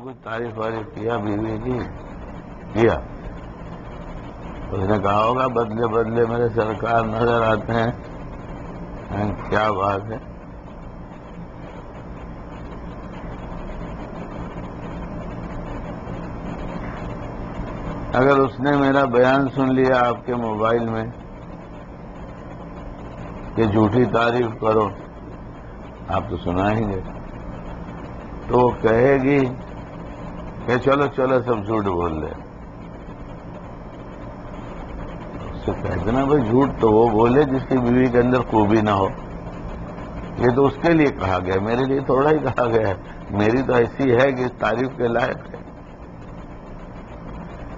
کچھ تعریف وارف کیا بیوی کی؟ کیا؟ اس نے کہا ہوگا بدلے بدلے میرے سرکار نظر آتے ہیں. کیا بات ہے. اگر اس نے میرا بیان سن لیا آپ کے موبائل میں کہ جھوٹی تعریف کرو، آپ تو سنائیں گے، تو وہ کہے گی کہ چلو چلو سب جھوٹ بول رہے. اس سے کہہ دینا بھائی جھوٹ تو وہ بولے جس کی بیوی کے اندر خوبی نہ ہو. یہ تو اس کے لیے کہا گیا، میرے لیے تھوڑا ہی کہا گیا ہے. میری تو ایسی ہے کہ اس تعریف کے لائق ہے.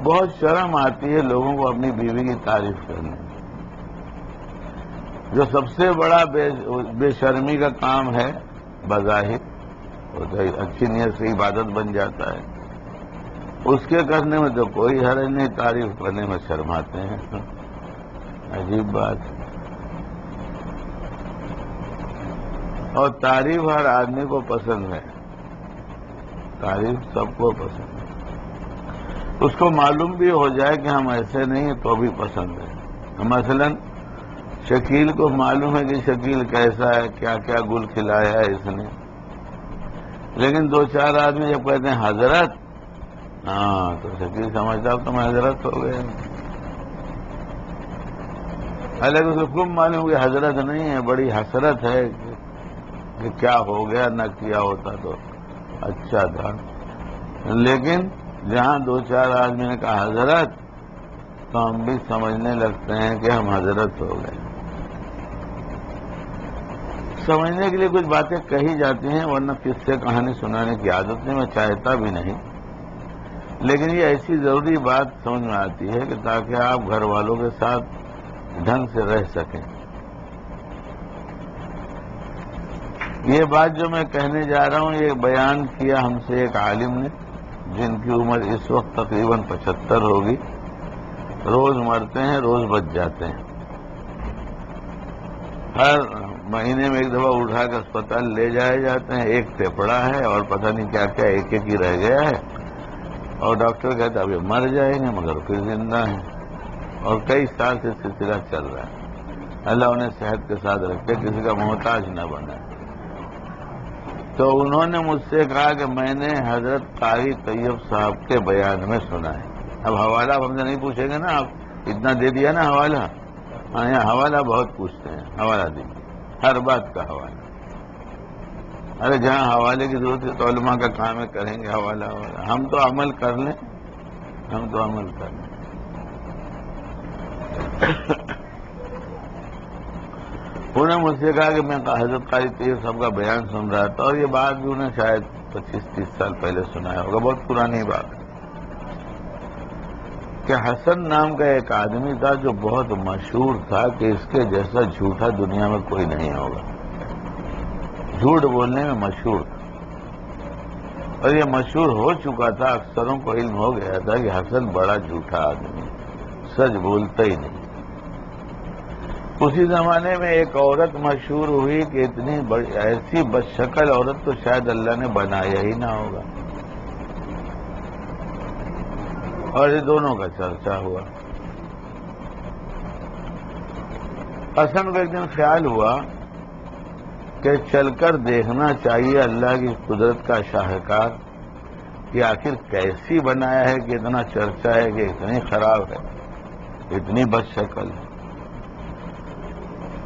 بہت شرم آتی ہے لوگوں کو اپنی بیوی کی تعریف کرنے. جو سب سے بڑا بے شرمی کا کام ہے بظاہر، وہ تو اچھی نیت سے عبادت بن جاتا ہے، اس کے کرنے میں تو کوئی حرج نہیں، تعریف کرنے میں شرماتے ہیں. عجیب بات ہے. اور تعریف ہر آدمی کو پسند ہے، تعریف سب کو پسند ہے. اس کو معلوم بھی ہو جائے کہ ہم ایسے نہیں ہیں تو بھی پسند ہے. مثلا شکیل کو معلوم ہے کہ شکیل کیسا ہے، کیا کیا گل کھلایا ہے اس نے، لیکن دو چار آدمی جب کہتے ہیں حضرت، ہاں تو شکیل سمجھتا اب تم حضرت ہو گئے. حالانکہ اس کو خوب معلوم کہ حضرت نہیں ہے، بڑی حسرت ہے کہ کیا ہو گیا، نہ کیا ہوتا تو اچھا تھا. لیکن جہاں دو چار آدمی نے کہا حضرت، تو ہم بھی سمجھنے لگتے ہیں کہ ہم حضرت ہو گئے. سمجھنے کے لیے کچھ باتیں کہی جاتی ہیں، ورنہ قصے کہانی سنانے کی عادت نہیں، میں چاہتا بھی نہیں. لیکن یہ ایسی ضروری بات سمجھ میں آتی ہے کہ تاکہ آپ گھر والوں کے ساتھ ڈھنگ سے رہ سکیں. یہ بات جو میں کہنے جا رہا ہوں، یہ بیان کیا ہم سے ایک عالم نے، جن کی عمر اس وقت تقریباً 75 ہوگی. روز مرتے ہیں، روز بچ جاتے ہیں. ہر مہینے میں ایک دفعہ اٹھا کے اسپتال لے جائے جاتے ہیں. ایک پھیپڑا ہے اور پتہ نہیں کیا کیا ایک ایک ہی رہ گیا ہے، اور ڈاکٹر کہتا اب یہ مر جائیں گے، مگر پھر زندہ ہیں. اور کئی سال سے سلسلہ چل رہا ہے. اللہ انہیں صحت کے ساتھ رکھے، کسی کا محتاج نہ بنے. تو انہوں نے مجھ سے کہا کہ میں نے حضرت قاری طیب صاحب کے بیان میں سنا ہے. اب حوالہ ہم سے نہیں پوچھیں گے نا، آپ اتنا دے دیا نا حوالہ. ہاں یہاں حوالہ بہت پوچھتے ہیں، حوالہ دیجیے، ہر بات کا حوالہ. ارے جہاں حوالے کی ضرورت ہے تو علماء کا کام ہے، کریں گے حوالہ. ہم تو عمل کر لیں، ہم تو عمل کر لیں. انہوں نے مجھ سے کہا کہ میں حضرت قاری طیب صاحب کا بیان سن رہا تھا، اور یہ بات بھی انہیں شاید 25-30 سال پہلے سنایا ہوگا، بہت پرانی بات ہے، کہ حسن نام کا ایک آدمی تھا جو بہت مشہور تھا کہ اس کے جیسا جھوٹا دنیا میں کوئی نہیں ہوگا. جھوٹ بولنے میں مشہور تھا، اور یہ مشہور ہو چکا تھا، اکثروں کو علم ہو گیا تھا کہ حسن بڑا جھوٹا آدمی، سچ بولتا ہی نہیں. اسی زمانے میں ایک عورت مشہور ہوئی کہ اتنی ایسی بدشکل عورت تو شاید اللہ نے بنایا ہی نہ ہوگا، اور یہ دونوں کا چرچا ہوا. حسن کو ایک دن خیال ہوا کہ چل کر دیکھنا چاہیے اللہ کی قدرت کا شاہکار کہ آخر کیسی بنایا ہے کہ اتنا چرچا ہے، کہ اتنی خراب ہے، اتنی بدشکل ہے.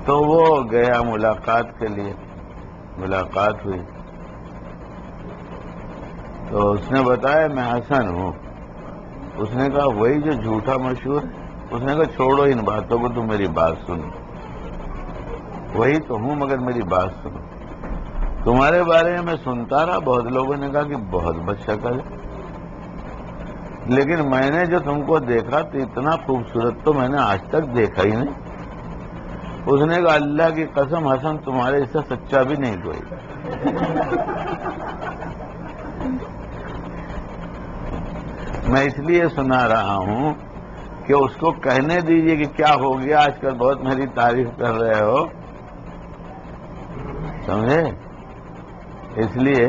تو وہ گیا ملاقات کے لیے. ملاقات ہوئی تو اس نے بتایا میں حسن ہوں. اس نے کہا وہی جو جھوٹا مشہور ہے. اس نے کہا چھوڑو ان باتوں کو، تم میری بات سنو. وہی تو ہوں مگر میری بات سنو. تمہارے بارے میں سنتا رہا، بہت لوگوں نے کہا کہ بہت بدشکل ہے، لیکن میں نے جو تم کو دیکھا تو اتنا خوبصورت تو میں نے آج تک دیکھا ہی نہیں. اس نے کہا اللہ کی قسم حسن تمہارے اس سے سچا بھی نہیں کوئی. میں اس لیے سنا رہا ہوں کہ اس کو کہنے دیجئے کہ کیا ہو گیا، آج کل بہت میری تعریف کر رہے ہو، سمجھے؟ اس لیے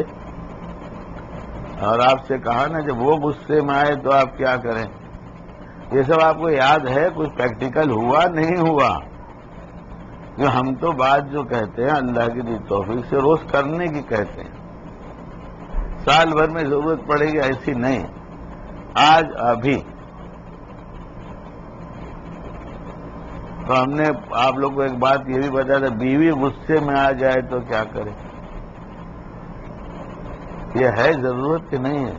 اور آپ سے کہا نا جب وہ غصے میں آئے تو آپ کیا کریں؟ یہ سب آپ کو یاد ہے؟ کچھ پریکٹیکل ہوا نہیں ہوا؟ کہ ہم تو بات جو کہتے ہیں اللہ کی دی توفیق سے روز کرنے کی کہتے ہیں، سال بھر میں ضرورت پڑے گی ایسی نہیں، آج ابھی۔ تو ہم نے آپ لوگوں کو ایک بات یہ بھی بتایا تھا، بیوی غصے میں آ جائے تو کیا کرے؟ یہ ہے ضرورت کہ نہیں ہے؟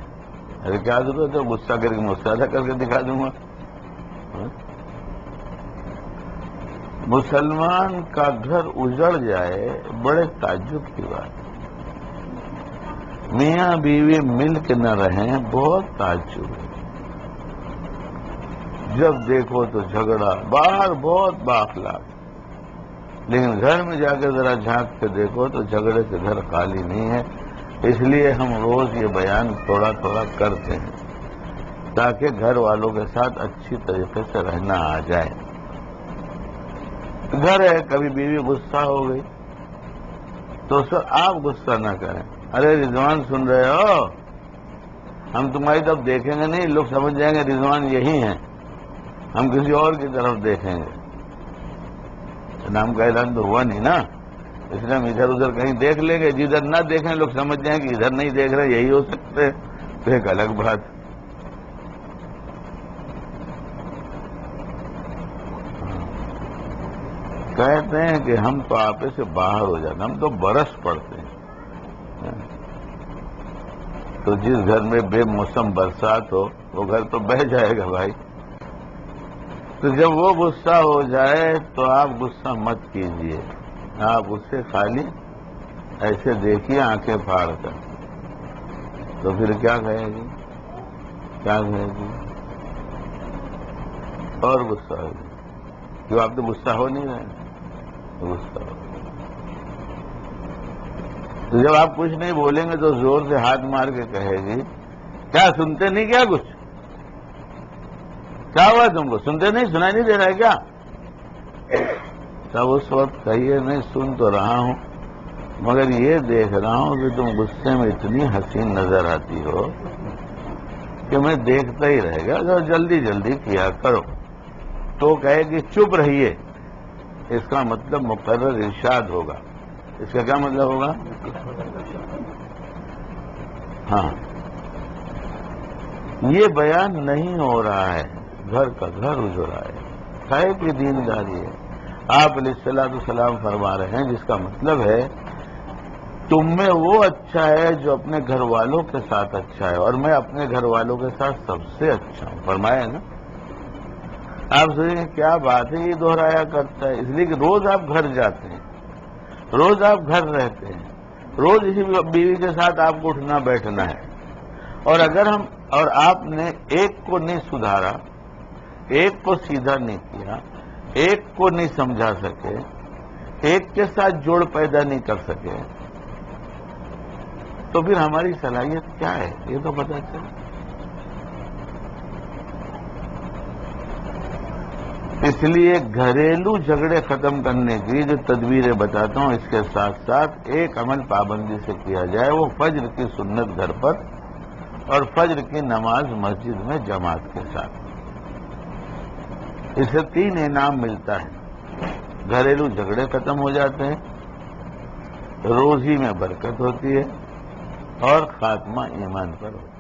ارے کیا ضرورت ہے؟ غصہ کر کے مسودہ کر کے دکھا دوں گا۔ مسلمان کا گھر اجڑ جائے بڑے تعجب کی بات، میاں بیوی مل کے نہ رہیں بہت تعجب ہے۔ جب دیکھو تو جھگڑا، باہر بہت بااخلاق، لیکن گھر میں جا کے ذرا جھانک کے دیکھو تو جھگڑے سے گھر خالی نہیں ہے۔ اس لیے ہم روز یہ بیان تھوڑا تھوڑا کرتے ہیں تاکہ گھر والوں کے ساتھ اچھی طریقے سے رہنا آ جائے۔ گھر ہے، کبھی بیوی غصہ ہو گئی تو سر آپ غصہ نہ کریں، ارے رضوان سن رہے ہو، ہم تمہاری طرف دیکھیں گے نہیں، لوگ سمجھ جائیں گے رضوان یہی ہیں، ہم کسی اور کی طرف دیکھیں گے۔ نام کا اعلان تو ہوا نہیں نا، اس لیے ہم ادھر ادھر کہیں دیکھ لیں گے، جدھر نہ دیکھیں لوگ سمجھ جائیں کہ ادھر نہیں دیکھ رہے، یہی ہو سکتے، تو ایک الگ بات۔ کہتے ہیں کہ ہم تو آپے سے باہر ہو جاتے، ہم تو برس پڑتے ہیں، تو جس گھر میں بے موسم برسات ہو وہ گھر تو بہہ جائے گا بھائی۔ تو جب وہ غصہ ہو جائے تو آپ غصہ مت کیجئے، آپ اسے خالی ایسے دیکھیے آنکھیں پھاڑ کر، تو پھر کیا کہے گی؟ کیا کہے گی؟ اور غصہ ہوگی، کیوں آپ تو غصہ ہو نہیں رہے؟ غصہ ہو، تو جب آپ کچھ نہیں بولیں گے تو زور سے ہاتھ مار کے کہے گی کیا سنتے نہیں کیا؟ کچھ کیا ہوا تم کو؟ سنتے نہیں؟ سنائی نہیں دے رہا ہے کیا؟ تب اس وقت کہیے نہیں سن تو رہا ہوں، مگر یہ دیکھ رہا ہوں کہ تم غصے میں اتنی حسین نظر آتی ہو کہ میں دیکھتا ہی رہ گیا، اگر جلدی جلدی کیا کرو۔ تو کہے کہ چپ رہیے، اس کا مطلب مقرر ارشاد ہوگا۔ اس کا کیا مطلب ہوگا؟ ہاں، یہ بیان نہیں ہو رہا ہے، گھر کا گھر اجڑ رہا ہے کہ دینداری ہے۔ آپ علیہ الصلوۃ والسلام فرما رہے ہیں جس کا مطلب ہے تم میں وہ اچھا ہے جو اپنے گھر والوں کے ساتھ اچھا ہے، اور میں اپنے گھر والوں کے ساتھ سب سے اچھا ہوں، فرمایا نا۔ آپ سوچیں گے کیا بات ہے، یہ دہرایا کرتا ہے، اس لیے کہ روز آپ گھر جاتے ہیں، روز آپ گھر رہتے ہیں، روز اسی بیوی کے ساتھ آپ کو اٹھنا بیٹھنا ہے، اور آپ نے ایک کو نہیں سدھارا، ایک کو سیدھا نہیں کیا، ایک کو نہیں سمجھا سکے، ایک کے ساتھ جوڑ پیدا نہیں کر سکے، تو پھر ہماری صلاحیت کیا ہے یہ تو پتہ چلے۔ اس لیے گھریلو جھگڑے ختم کرنے کی جو تدبیریں بتاتا ہوں، اس کے ساتھ ساتھ ایک عمل پابندی سے کیا جائے، وہ فجر کی سنت گھر پر اور فجر کی نماز مسجد میں جماعت کے ساتھ۔ اسے 3 انعام ملتا ہے، گھریلو جھگڑے ختم ہو جاتے ہیں، روزی میں برکت ہوتی ہے، اور خاتمہ ایمان پر ہوتا ہے۔